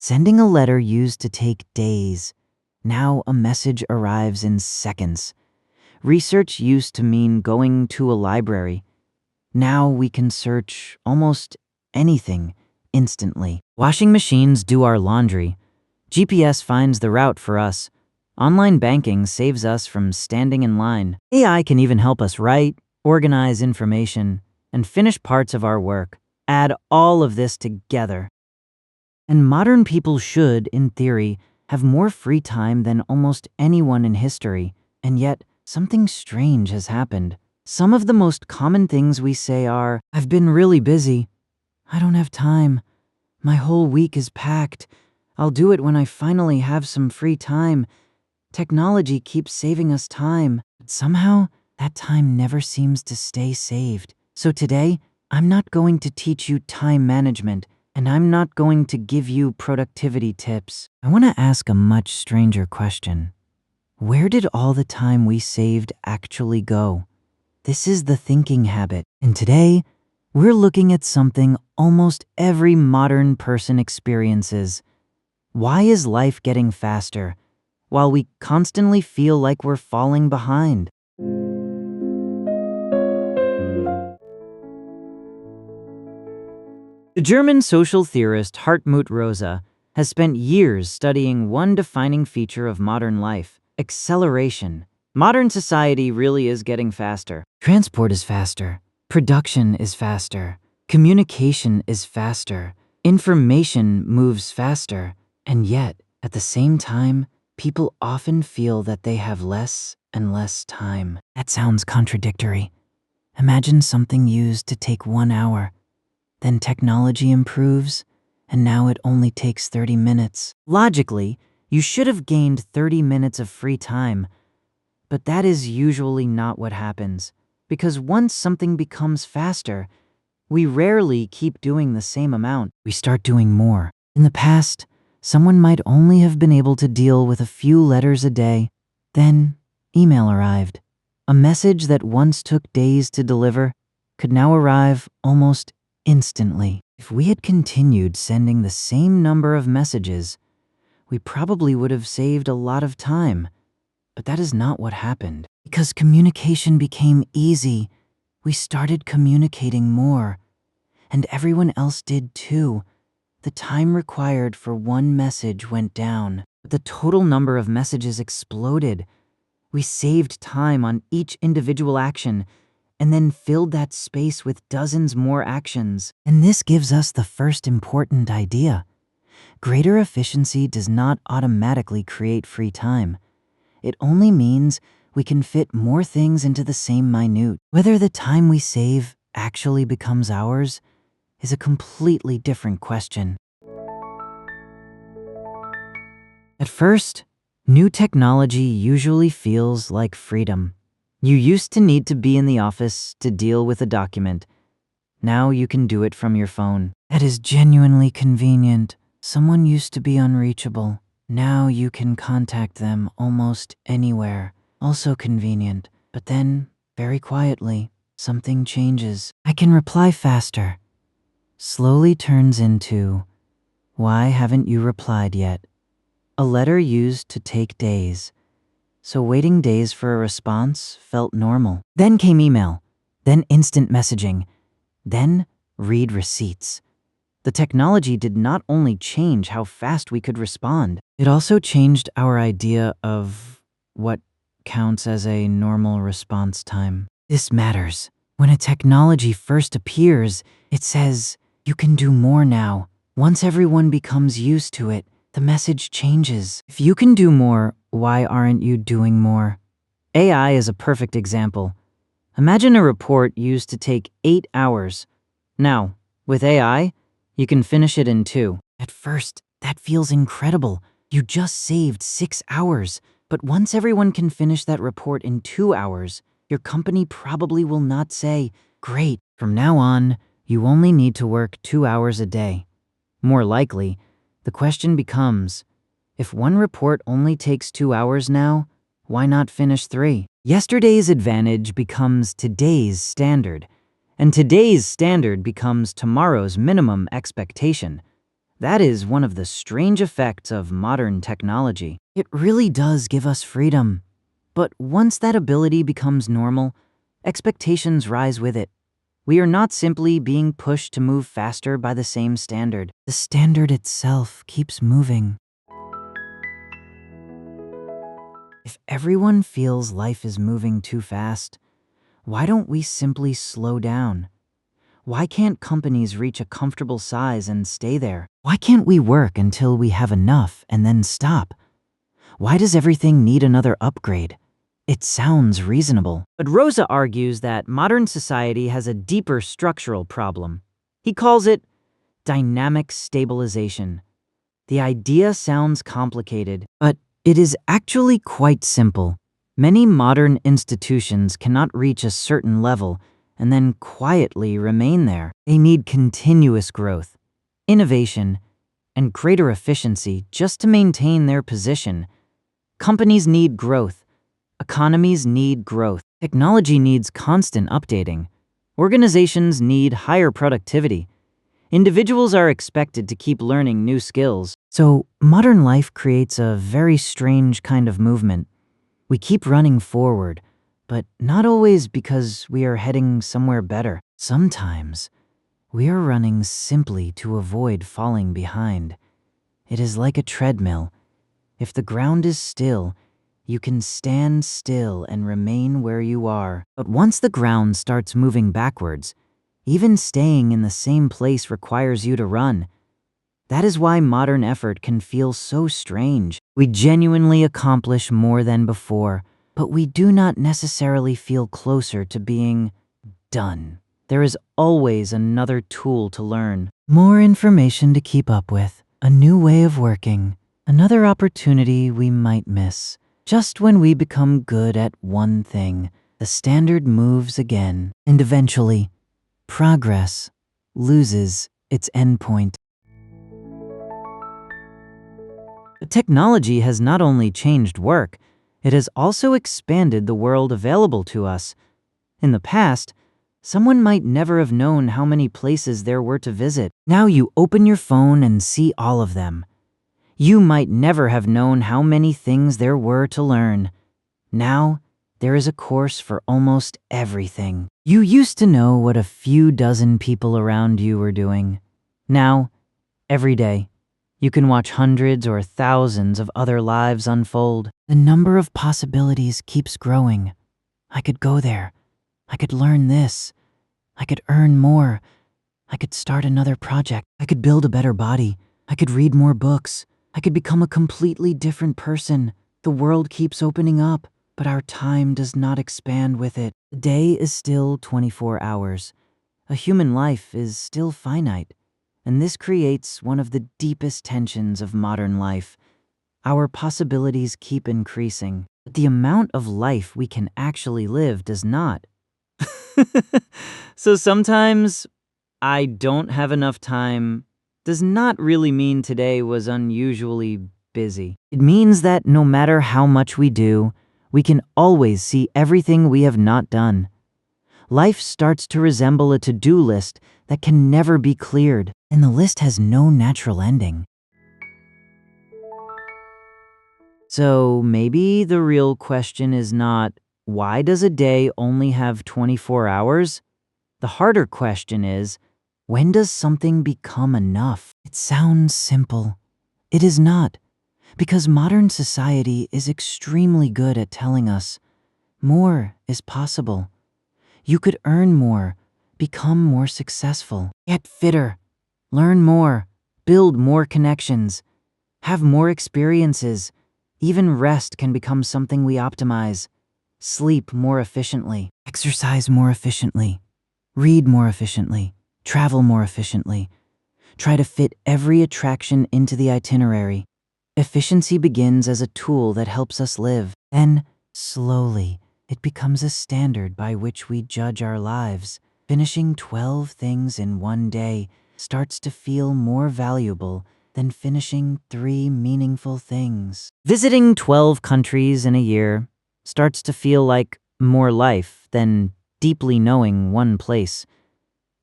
Sending a letter used to take days. Now a message arrives in seconds. Research used to mean going to a library. Now we can search almost anything instantly. Washing machines do our laundry. GPS finds the route for us. Online banking saves us from standing in line. AI can even help us write, organize information, and finish parts of our work. Add all of this together. And modern people should, in theory, have more free time than almost anyone in history. And yet, something strange has happened. Some of the most common things we say are, "I've been really busy. I don't have time. My whole week is packed. I'll do it when I finally have some free time." Technology keeps saving us time, but somehow that time never seems to stay saved. So today, I'm not going to teach you time management, and I'm not going to give you productivity tips. I want to ask a much stranger question. Where did all the time we saved actually go? This is the thinking habit, and today, we're looking at something almost every modern person experiences. Why is life getting faster, while we constantly feel like we're falling behind? The German social theorist Hartmut Rosa has spent years studying one defining feature of modern life: acceleration. Modern society really is getting faster. Transport is faster. Production is faster. Communication is faster. Information moves faster. And yet, at the same time, people often feel that they have less and less time. That sounds contradictory. Imagine something used to take 1 hour. Then technology improves, and now it only takes 30 minutes. Logically, you should have gained 30 minutes of free time. But that is usually not what happens, because once something becomes faster, we rarely keep doing the same amount. We start doing more. In the past, someone might only have been able to deal with a few letters a day. Then, email arrived. A message that once took days to deliver could now arrive almost instantly. If we had continued sending the same number of messages, we probably would have saved a lot of time. But that is not what happened. Because communication became easy, we started communicating more. And everyone else did too. The time required for one message went down, but the total number of messages exploded. We saved time on each individual action and then filled that space with dozens more actions. And this gives us the first important idea. Greater efficiency does not automatically create free time. It only means we can fit more things into the same minute. Whether the time we save actually becomes ours is a completely different question. At first, new technology usually feels like freedom. You used to need to be in the office to deal with a document. Now you can do it from your phone. That is genuinely convenient. Someone used to be unreachable. Now you can contact them almost anywhere. Also convenient. But then, very quietly, something changes. I can reply faster. Slowly turns into, why haven't you replied yet? A letter used to take days. So waiting days for a response felt normal. Then came email. Then instant messaging. Then read receipts. The technology did not only change how fast we could respond, it also changed our idea of what counts as a normal response time. This matters. When a technology first appears, it says, "You can do more now." Once everyone becomes used to it, the message changes. If you can do more, why aren't you doing more? AI is a perfect example. Imagine a report used to take 8 hours. Now, with AI, you can finish it in 2. At first, that feels incredible. You just saved 6 hours. But once everyone can finish that report in 2 hours, your company probably will not say, "Great, from now on, you only need to work 2 hours a day." More likely, the question becomes, if one report only takes 2 hours now, why not finish 3? Yesterday's advantage becomes today's standard, and today's standard becomes tomorrow's minimum expectation. That is one of the strange effects of modern technology. It really does give us freedom. But once that ability becomes normal, expectations rise with it. We are not simply being pushed to move faster by the same standard. The standard itself keeps moving. If everyone feels life is moving too fast, why don't we simply slow down? Why can't companies reach a comfortable size and stay there? Why can't we work until we have enough and then stop? Why does everything need another upgrade? It sounds reasonable. But Rosa argues that modern society has a deeper structural problem. He calls it dynamic stabilization. The idea sounds complicated, but it is actually quite simple. Many modern institutions cannot reach a certain level and then quietly remain there. They need continuous growth, innovation, and greater efficiency just to maintain their position. Companies need growth. Economies need growth. Technology needs constant updating. Organizations need higher productivity. Individuals are expected to keep learning new skills. So, modern life creates a very strange kind of movement. We keep running forward, but not always because we are heading somewhere better. Sometimes, we are running simply to avoid falling behind. It is like a treadmill. If the ground is still, you can stand still and remain where you are. But once the ground starts moving backwards, even staying in the same place requires you to run. That is why modern effort can feel so strange. We genuinely accomplish more than before, but we do not necessarily feel closer to being done. There is always another tool to learn, more information to keep up with, a new way of working, another opportunity we might miss. Just when we become good at one thing, the standard moves again, and eventually, progress loses its endpoint. But technology has not only changed work, it has also expanded the world available to us. In the past, someone might never have known how many places there were to visit. Now you open your phone and see all of them. You might never have known how many things there were to learn. Now, there is a course for almost everything. You used to know what a few dozen people around you were doing. Now, every day, you can watch hundreds or thousands of other lives unfold. The number of possibilities keeps growing. I could go there. I could learn this. I could earn more. I could start another project. I could build a better body. I could read more books. I could become a completely different person. The world keeps opening up, but our time does not expand with it. The day is still 24 hours. A human life is still finite, and this creates one of the deepest tensions of modern life. Our possibilities keep increasing, but the amount of life we can actually live does not. So sometimes, I don't have enough time does not really mean today was unusually busy. It means that no matter how much we do, we can always see everything we have not done. Life starts to resemble a to-do list that can never be cleared, and the list has no natural ending. So maybe the real question is not, why does a day only have 24 hours? The harder question is, when does something become enough? It sounds simple. It is not, because modern society is extremely good at telling us more is possible. You could earn more, become more successful, get fitter, learn more, build more connections, have more experiences. Even rest can become something we optimize. Sleep more efficiently, exercise more efficiently, read more efficiently, travel more efficiently. Try to fit every attraction into the itinerary. Efficiency begins as a tool that helps us live. Then, slowly, it becomes a standard by which we judge our lives. Finishing 12 things in one day starts to feel more valuable than finishing 3 meaningful things. Visiting 12 countries in a year starts to feel like more life than deeply knowing one place.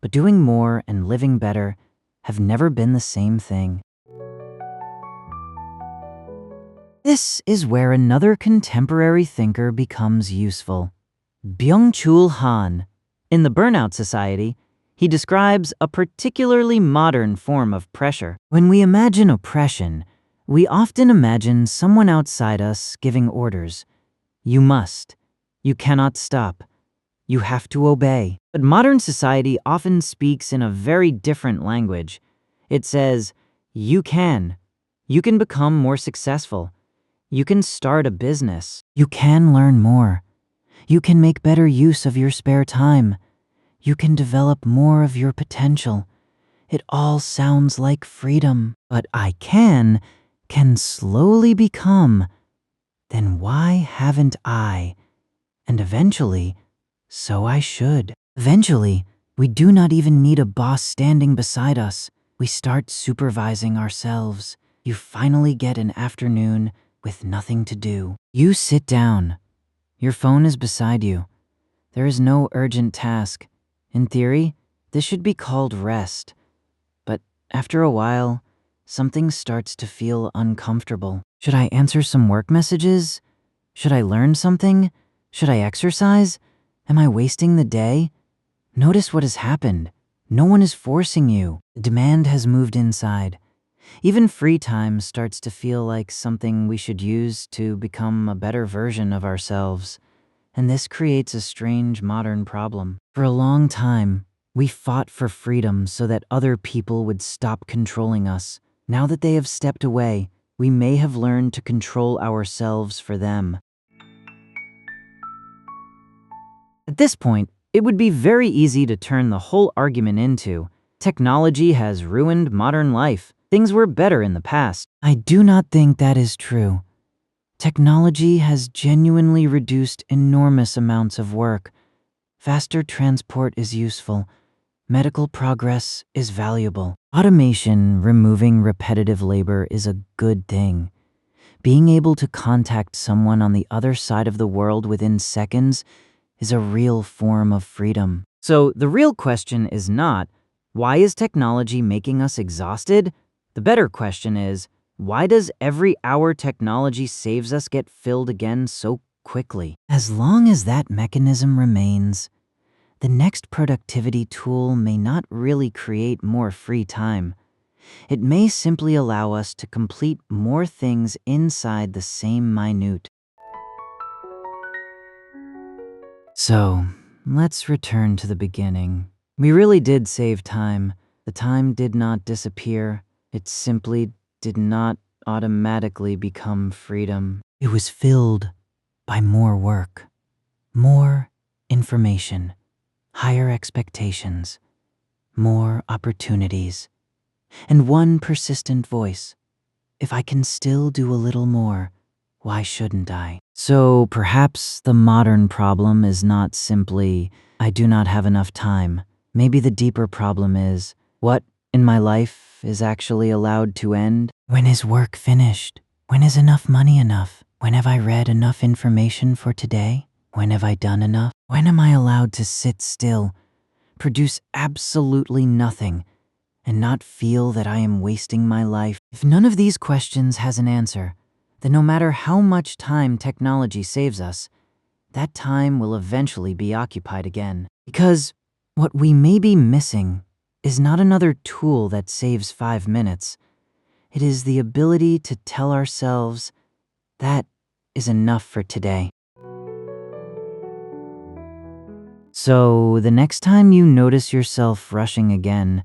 But doing more and living better have never been the same thing. This is where another contemporary thinker becomes useful. Byung-Chul Han. In The Burnout Society, he describes a particularly modern form of pressure. When we imagine oppression, we often imagine someone outside us giving orders. You must. You cannot stop. You have to obey. But modern society often speaks in a very different language. It says, you can. You can become more successful. You can start a business. You can learn more. You can make better use of your spare time. You can develop more of your potential. It all sounds like freedom. But I can slowly become, then why haven't I? And eventually, so I should. Eventually, we do not even need a boss standing beside us. We start supervising ourselves. You finally get an afternoon with nothing to do. You sit down. Your phone is beside you. There is no urgent task. In theory, this should be called rest. But after a while, something starts to feel uncomfortable. Should I answer some work messages? Should I learn something? Should I exercise? Am I wasting the day? Notice what has happened. No one is forcing you. The demand has moved inside. Even free time starts to feel like something we should use to become a better version of ourselves. And this creates a strange modern problem. For a long time, we fought for freedom so that other people would stop controlling us. Now that they have stepped away, we may have learned to control ourselves for them. At this point, it would be very easy to turn the whole argument into, technology has ruined modern life. Things were better in the past. I do not think that is true. Technology has genuinely reduced enormous amounts of work. Faster transport is useful. Medical progress is valuable. Automation removing repetitive labor is a good thing. Being able to contact someone on the other side of the world within seconds is a real form of freedom. So the real question is not, why is technology making us exhausted? The better question is, why does every hour technology saves us get filled again so quickly? As long as that mechanism remains, the next productivity tool may not really create more free time. It may simply allow us to complete more things inside the same minute. So, let's return to the beginning. We really did save time. The time did not disappear. It simply did not automatically become freedom. It was filled by more work, more information, higher expectations, more opportunities, and one persistent voice. If I can still do a little more, why shouldn't I? So perhaps the modern problem is not simply, I do not have enough time. Maybe the deeper problem is, what in my life is actually allowed to end? When is work finished? When is enough money enough? When have I read enough information for today? When have I done enough? When am I allowed to sit still, produce absolutely nothing, and not feel that I am wasting my life? If none of these questions has an answer, then no matter how much time technology saves us, that time will eventually be occupied again. Because what we may be missing is not another tool that saves 5 minutes. It is the ability to tell ourselves, that is enough for today. So the next time you notice yourself rushing again,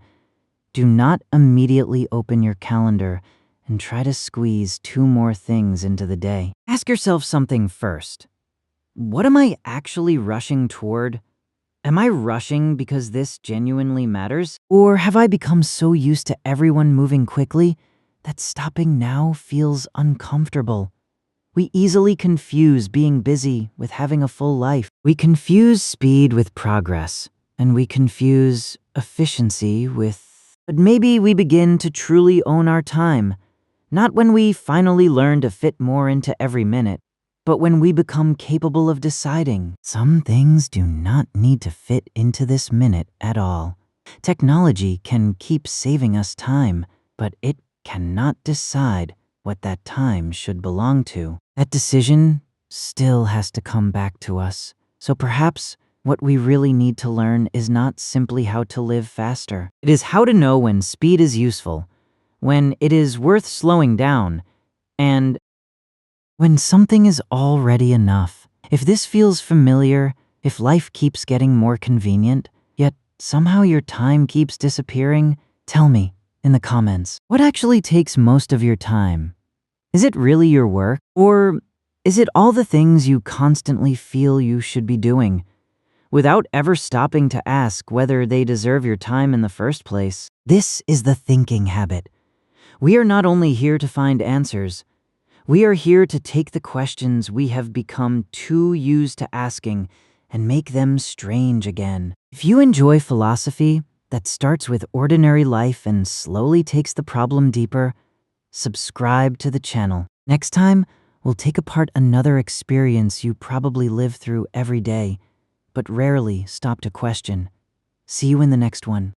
do not immediately open your calendar and try to squeeze 2 more things into the day. Ask yourself something first. What am I actually rushing toward? Am I rushing because this genuinely matters? Or have I become so used to everyone moving quickly that stopping now feels uncomfortable? We easily confuse being busy with having a full life. We confuse speed with progress, and we confuse efficiency with... But maybe we begin to truly own our time, not when we finally learn to fit more into every minute, but when we become capable of deciding, some things do not need to fit into this minute at all. Technology can keep saving us time, but it cannot decide what that time should belong to. That decision still has to come back to us. So perhaps what we really need to learn is not simply how to live faster. It is how to know when speed is useful, when it is worth slowing down, and when something is already enough. If this feels familiar, if life keeps getting more convenient, yet somehow your time keeps disappearing, tell me in the comments. What actually takes most of your time? Is it really your work? Or is it all the things you constantly feel you should be doing, without ever stopping to ask whether they deserve your time in the first place? This is the thinking habit. We are not only here to find answers, we are here to take the questions we have become too used to asking and make them strange again. If you enjoy philosophy that starts with ordinary life and slowly takes the problem deeper, subscribe to the channel. Next time, we'll take apart another experience you probably live through every day, but rarely stop to question. See you in the next one.